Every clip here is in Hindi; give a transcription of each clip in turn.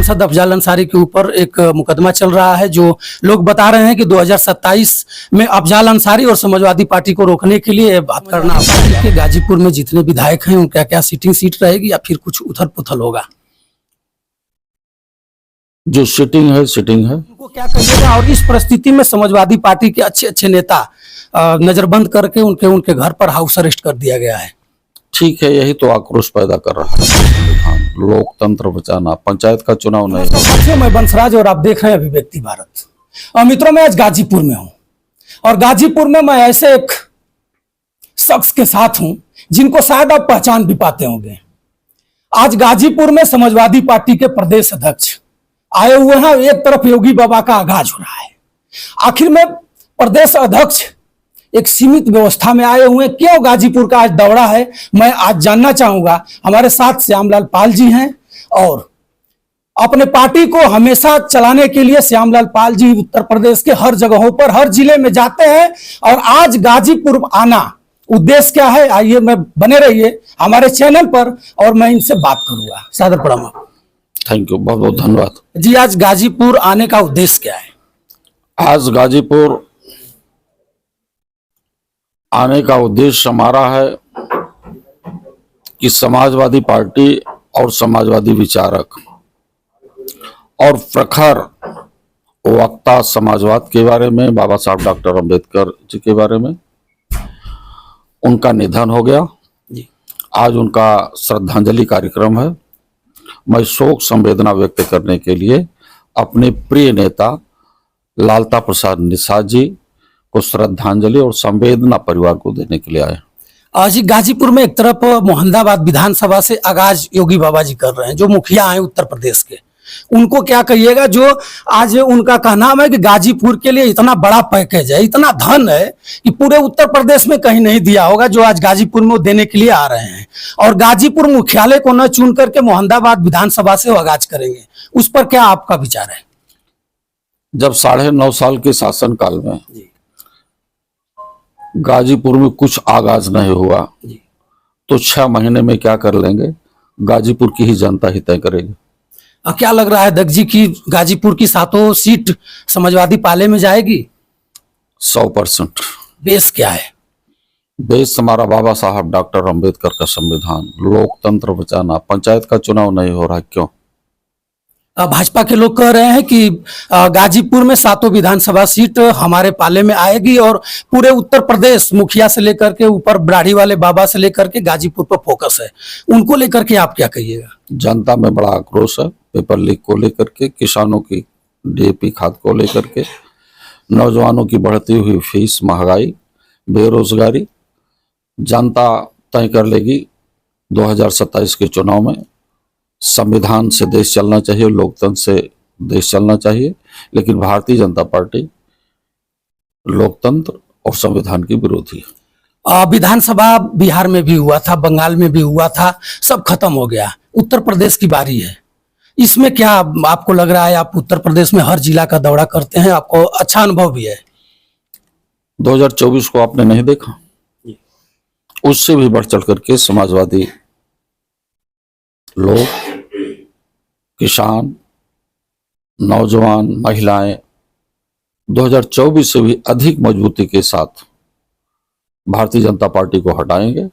सांसद अफजल अंसारी के ऊपर एक मुकदमा चल रहा है, जो लोग बता रहे हैं कि 2027 में अफजल अंसारी और समाजवादी पार्टी को रोकने के लिए बात करना कि गाजीपुर में जितने विधायक हैं उनका क्या सिटिंग सीट रहेगी या फिर कुछ उथल पुथल होगा? जो सिटिंग है उनको क्या कहिएगा? और इस परिस्थिति में समाजवादी पार्टी के अच्छे अच्छे नेता नजरबंद करके उनके घर पर हाउस अरेस्ट कर दिया गया है। ठीक है, यही तो आक्रोश पैदा कर रहा है। हाँ, लोकतंत्र बचाना, पंचायत का चुनाव नहीं। मैं बंसराज और आप देख रहे हैं अभिव्यक्ति भारत। और मित्रों, मैं आज गाजीपुर में हूं और गाजीपुर में मैं ऐसे एक शख्स के साथ हूं जिनको शायद आप पहचान भी पाते होंगे। आज गाजीपुर में समाजवादी पार्टी के प्रदेश अध्यक्ष आए हुए हैं। एक तरफ योगी बाबा का आगाज हो रहा है, आखिर में प्रदेश अध्यक्ष एक सीमित व्यवस्था में आए हुए। क्यों गाजीपुर का आज दौरा है, मैं आज जानना चाहूंगा। हमारे साथ श्यामलाल पाल जी हैं और अपने पार्टी को हमेशा चलाने के लिए श्यामलाल पाल जी उत्तर प्रदेश के हर जगहों पर, हर जिले में जाते हैं। और आज गाजीपुर आना उद्देश्य क्या है, आइए मैं बने रहिए हमारे चैनल पर और मैं इनसे बात करूंगा। सादर प्रणाम। थैंक यू, बहुत बहुत धन्यवाद जी। आज गाजीपुर आने का उद्देश्य क्या है? आज गाजीपुर आने का उद्देश्य हमारा है कि समाजवादी पार्टी और समाजवादी विचारक और प्रखर वक्ता समाजवाद के बारे में, बाबा साहब डॉक्टर अंबेडकर जी के बारे में, उनका निधन हो गया जी। आज उनका श्रद्धांजलि कार्यक्रम है। मैं शोक संवेदना व्यक्त करने के लिए अपने प्रिय नेता लालता प्रसाद निषाद जी को श्रद्धांजलि और संवेदना परिवार को देने के लिए आए। आज गाजीपुर में एक तरफ मोहम्मदाबाद विधानसभा से आगाज योगी बाबा जी कर रहे हैं, जो मुखिया हैं उत्तर प्रदेश के। उनको क्या कहिएगा, जो आज उनका कहना है कि गाजीपुर के लिए इतना बड़ा पैकेज है, इतना धन है कि पूरे उत्तर प्रदेश में कहीं नहीं दिया होगा, जो आज गाजीपुर में वो देने के लिए आ रहे हैं। और गाजीपुर मुख्यालय को न चुन करके मोहम्मदाबाद विधानसभा से वो आगाज करेंगे। उस पर क्या आपका विचार है? जब 9.5 साल के शासनकाल में गाजीपुर में कुछ आगाज नहीं हुआ तो 6 महीने में क्या कर लेंगे, गाजीपुर की ही जनता ही तय करेगी। क्या लग रहा है दत्त जी की गाजीपुर की 7 सीट समाजवादी पाले में जाएगी? 100%। बेस क्या है? बेस हमारा बाबा साहब डॉक्टर अंबेडकर का संविधान, लोकतंत्र बचाना, पंचायत का चुनाव नहीं हो रहा। क्यों? भाजपा के लोग कह रहे हैं कि गाजीपुर में 7 विधानसभा सीट हमारे पाले में आएगी और पूरे उत्तर प्रदेश मुखिया से लेकर के ऊपर ब्राढ़ी वाले बाबा से लेकर के गाजीपुर पर फोकस है। उनको लेकर के आप क्या कहिएगा? जनता में बड़ा आक्रोश है, पेपर लीक को लेकर के, किसानों की डीएपी खाद को लेकर के, नौजवानों की बढ़ती हुई फीस, महंगाई, बेरोजगारी। जनता तय कर लेगी 2027 के चुनाव में। संविधान से देश चलना चाहिए, लोकतंत्र से देश चलना चाहिए, लेकिन भारतीय जनता पार्टी लोकतंत्र और संविधान की विरोधी है। विधानसभा बिहार में भी हुआ था, बंगाल में भी हुआ था, सब खत्म हो गया। उत्तर प्रदेश की बारी है। इसमें क्या आपको लग रहा है? आप उत्तर प्रदेश में हर जिला का दौरा करते हैं, आपको अच्छा अनुभव भी है। 2024 को आपने नहीं देखा? उससे भी बढ़ चढ़ करके समाजवादी लोग, किसान, नौजवान, महिलाएं 2024 से भी अधिक मजबूती के साथ भारतीय जनता पार्टी को हटाएंगे,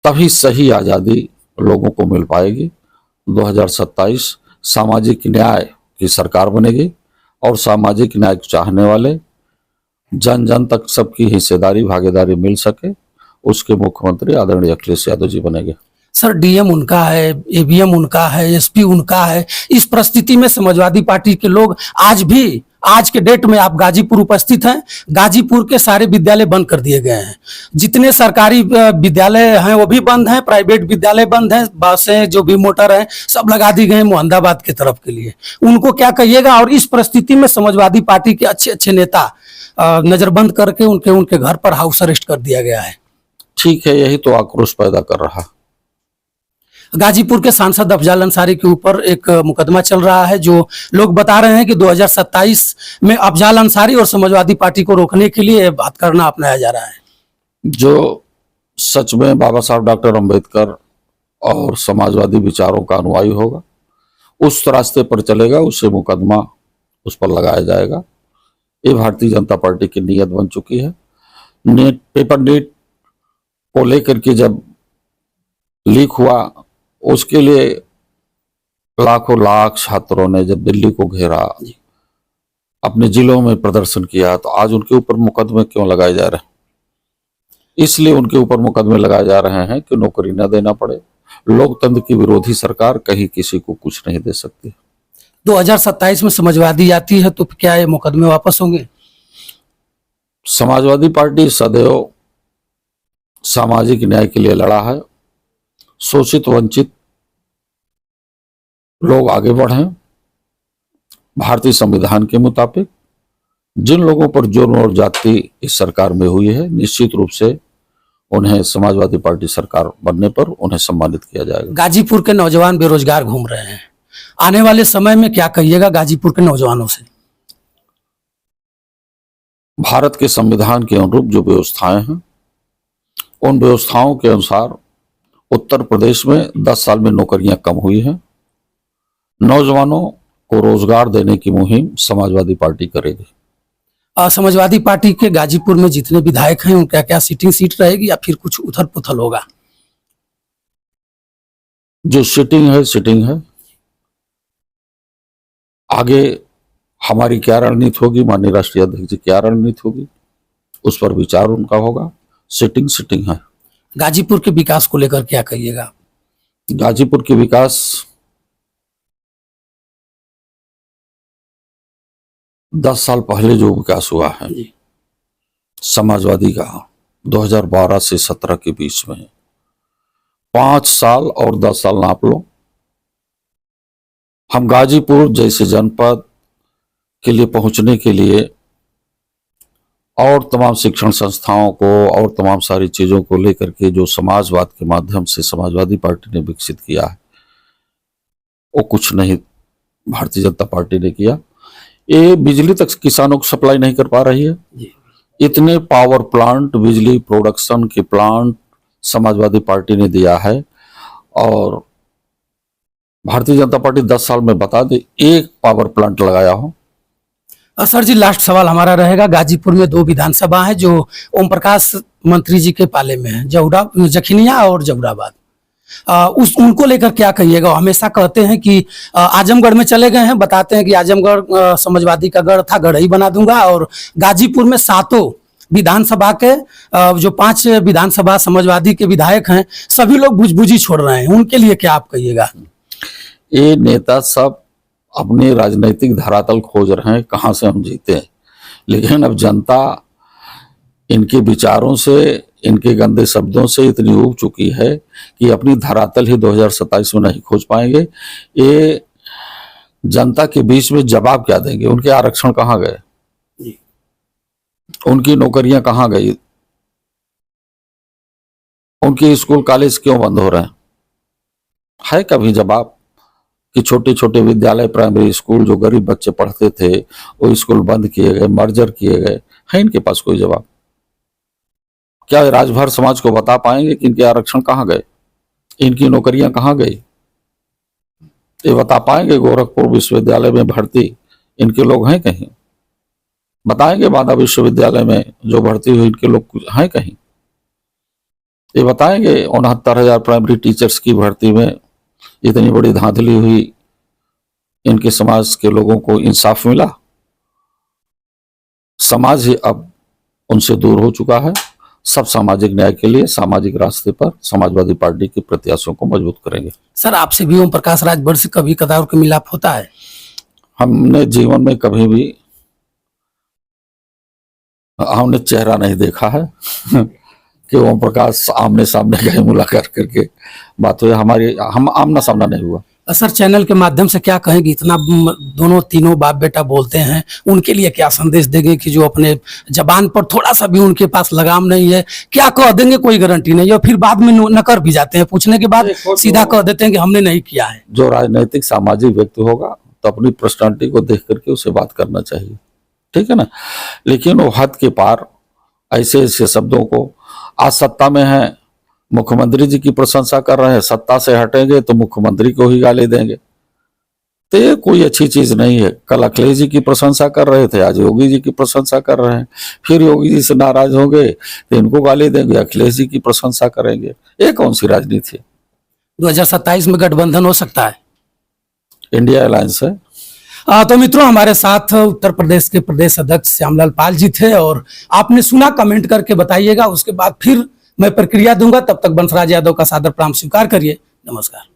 तभी सही आजादी लोगों को मिल पाएगी। 2027 सामाजिक न्याय की सरकार बनेगी और सामाजिक न्याय चाहने वाले जन जन तक सबकी हिस्सेदारी, भागीदारी मिल सके, उसके मुख्यमंत्री आदरणीय अखिलेश यादव जी बनेंगे। सर, डीएम उनका है, एबीएम उनका है, एसपी उनका है। इस परिस्थिति में समाजवादी पार्टी के लोग आज के डेट में आप गाजीपुर उपस्थित हैं, गाजीपुर के सारे विद्यालय बंद कर दिए गए हैं। जितने सरकारी विद्यालय हैं वो भी बंद हैं, प्राइवेट विद्यालय बंद हैं, बसें जो भी मोटर हैं सब लगा दी गए मोहम्मदाबाद की तरफ के लिए। उनको क्या कहिएगा? और इस परिस्थिति में समाजवादी पार्टी के अच्छे अच्छे नेता नजरबंद करके उनके घर पर हाउस अरेस्ट कर दिया गया है। ठीक है, यही तो आक्रोश पैदा कर रहा है। गाजीपुर के सांसद अफजल अंसारी के ऊपर एक मुकदमा चल रहा है, जो लोग बता रहे हैं कि 2027 में अफजल अंसारी और समाजवादी पार्टी को रोकने के लिए बात करना अपनाया जा रहा है। जो सच में बाबा साहब डॉक्टर अंबेडकर और समाजवादी विचारों का अनुयायी होगा, उस रास्ते पर चलेगा उससे मुकदमा उस पर लगाया जाएगा। ये भारतीय जनता पार्टी की नीयत बन चुकी है। नेट पेपर नीट को लेकर के जब लीक हुआ, उसके लिए लाखों लाख छात्रों ने जब दिल्ली को घेरा, अपने जिलों में प्रदर्शन किया, तो आज उनके ऊपर मुकदमे क्यों लगाए जा रहे हैं? इसलिए उनके ऊपर मुकदमे लगाए जा रहे हैं कि नौकरी न देना पड़े। लोकतंत्र की विरोधी सरकार कहीं किसी को कुछ नहीं दे सकती। 2027 में समाजवादी आती है तो क्या ये मुकदमे वापस होंगे? समाजवादी पार्टी सदैव सामाजिक न्याय के लिए लड़ा है। शोषित वंचित लोग आगे बढ़े। भारतीय संविधान के मुताबिक जिन लोगों पर जुर्म और जाति इस सरकार में हुई है, निश्चित रूप से उन्हें समाजवादी पार्टी सरकार बनने पर उन्हें सम्मानित किया जाएगा। गाजीपुर के नौजवान बेरोजगार घूम रहे हैं, आने वाले समय में क्या कहिएगा गाजीपुर के नौजवानों से? भारत के संविधान के अनुरूप जो व्यवस्थाएं हैं, उन व्यवस्थाओं के अनुसार उत्तर प्रदेश में 10 साल में नौकरियां कम हुई हैं। नौजवानों को रोजगार देने की मुहिम समाजवादी पार्टी करेगी। समाजवादी पार्टी के गाजीपुर में जितने विधायक हैं उनका क्या सिटिंग सीट रहेगी या फिर कुछ उथल पुथल होगा? जो सिटिंग है। आगे हमारी क्या रणनीति होगी, माननीय राष्ट्रीय अध्यक्ष जी क्या रणनीति होगी, उस पर विचार उनका होगा। सिटिंग है। गाजीपुर के विकास को लेकर क्या कहिएगा? गाजीपुर के विकास 10 साल पहले जो विकास हुआ है समाजवादी का, 2012 से 17 के बीच में 5 साल और 10 साल नाप लो। हम गाजीपुर जैसे जनपद के लिए पहुंचने के लिए और तमाम शिक्षण संस्थाओं को और तमाम सारी चीजों को लेकर के जो समाजवाद के माध्यम से समाजवादी पार्टी ने विकसित किया है, वो कुछ नहीं भारतीय जनता पार्टी ने किया। ये बिजली तक किसानों को सप्लाई नहीं कर पा रही है। इतने पावर प्लांट, बिजली प्रोडक्शन के प्लांट समाजवादी पार्टी ने दिया है, और भारतीय जनता पार्टी 10 साल में बता दे एक पावर प्लांट लगाया हो। सर जी, लास्ट सवाल हमारा रहेगा। गाजीपुर में 2 विधानसभा है जो ओम प्रकाश मंत्री जी के पाले में है, जखनिया और जहुराबाद। उनको लेकर क्या कहिएगा? हमेशा कहते हैं कि आजमगढ़ में चले गए हैं, बताते हैं कि आजमगढ़ समाजवादी का गढ़ था, गढ़ ही बना दूंगा, और गाजीपुर में 7 विधानसभा के जो 5 विधानसभा समाजवादी के विधायक हैं, सभी लोग बुझबुझी छोड़ रहे हैं, उनके लिए क्या आप कहिएगा? ये नेता सब अपने राजनीतिक धरातल खोज रहे हैं, कहां से हम जीते हैं, लेकिन अब जनता इनके विचारों से, इनके गंदे शब्दों से इतनी ऊब चुकी है कि अपनी धरातल ही 2027 में नहीं खोज पाएंगे। ये जनता के बीच में जवाब क्या देंगे? उनके आरक्षण कहाँ गए? उनकी नौकरियां कहाँ गई? उनके स्कूल कॉलेज क्यों बंद हो रहे हैं? है कभी जवाब कि छोटे छोटे विद्यालय, प्राइमरी स्कूल जो गरीब बच्चे पढ़ते थे, वो स्कूल बंद किए गए, मर्जर किए गए? है इनके पास कोई जवाब? क्या राजभर समाज को बता पाएंगे कि इनके आरक्षण कहाँ गए, इनकी नौकरियां कहाँ गई? ये बता पाएंगे? गोरखपुर विश्वविद्यालय में भर्ती इनके लोग हैं कहीं? बताएंगे बांदा विश्वविद्यालय में जो भर्ती हुई इनके लोग हैं कहीं? ये बताएंगे 69,000 प्राइमरी टीचर्स की भर्ती में इतनी बड़ी धांधली हुई, इनके समाज के लोगों को इंसाफ मिला? समाज ही अब उनसे दूर हो चुका है। सब सामाजिक न्याय के लिए सामाजिक रास्ते पर समाजवादी पार्टी के प्रत्याशियों को मजबूत करेंगे। सर, आपसे भी ओम प्रकाश राजभर से कभी कदार का मिलाप होता है? हमने जीवन में कभी भी हमने चेहरा नहीं देखा है कि ओम प्रकाश आमने सामने गए, मुलाकात करके बात हुई। हम आमना सामना नहीं हुआ। सर, चैनल के माध्यम से क्या कहेंगे? इतना दोनों तीनों बाप बेटा बोलते हैं, उनके लिए क्या संदेश देंगे कि जो अपने जबान पर थोड़ा सा भी उनके पास लगाम नहीं है? क्या कह देंगे कोई गारंटी नहीं, और फिर बाद में नकर भी जाते हैं, पूछने के बाद सीधा कह देते हैं कि हमने नहीं किया है। जो राजनीतिक सामाजिक व्यक्ति होगा तो अपनी पर्सनालिटी को देख करके उसे बात करना चाहिए, ठीक है ना? लेकिन वो हद के पार ऐसे ऐसे शब्दों को, आज सत्ता में है, मुख्यमंत्री जी की प्रशंसा कर रहे हैं, सत्ता से हटेंगे तो मुख्यमंत्री को ही गाली देंगे। तो ये कोई अच्छी चीज नहीं है। कल अखिलेश जी की प्रशंसा कर रहे थे, आज योगी जी की प्रशंसा कर रहे हैं, फिर योगी जी से नाराज होंगे तो इनको गाली देंगे, अखिलेश जी की प्रशंसा करेंगे। ये कौन सी राजनीति है? 2027 में गठबंधन हो सकता है। इंडिया अलायंस है। तो मित्रों, हमारे साथ उत्तर प्रदेश के प्रदेश अध्यक्ष श्यामलाल पाल जी थे और आपने सुना, कमेंट करके बताइएगा, उसके बाद फिर मैं प्रक्रिया दूंगा। तब तक बंसराज यादव का सादर प्रणाम स्वीकार करिए। नमस्कार।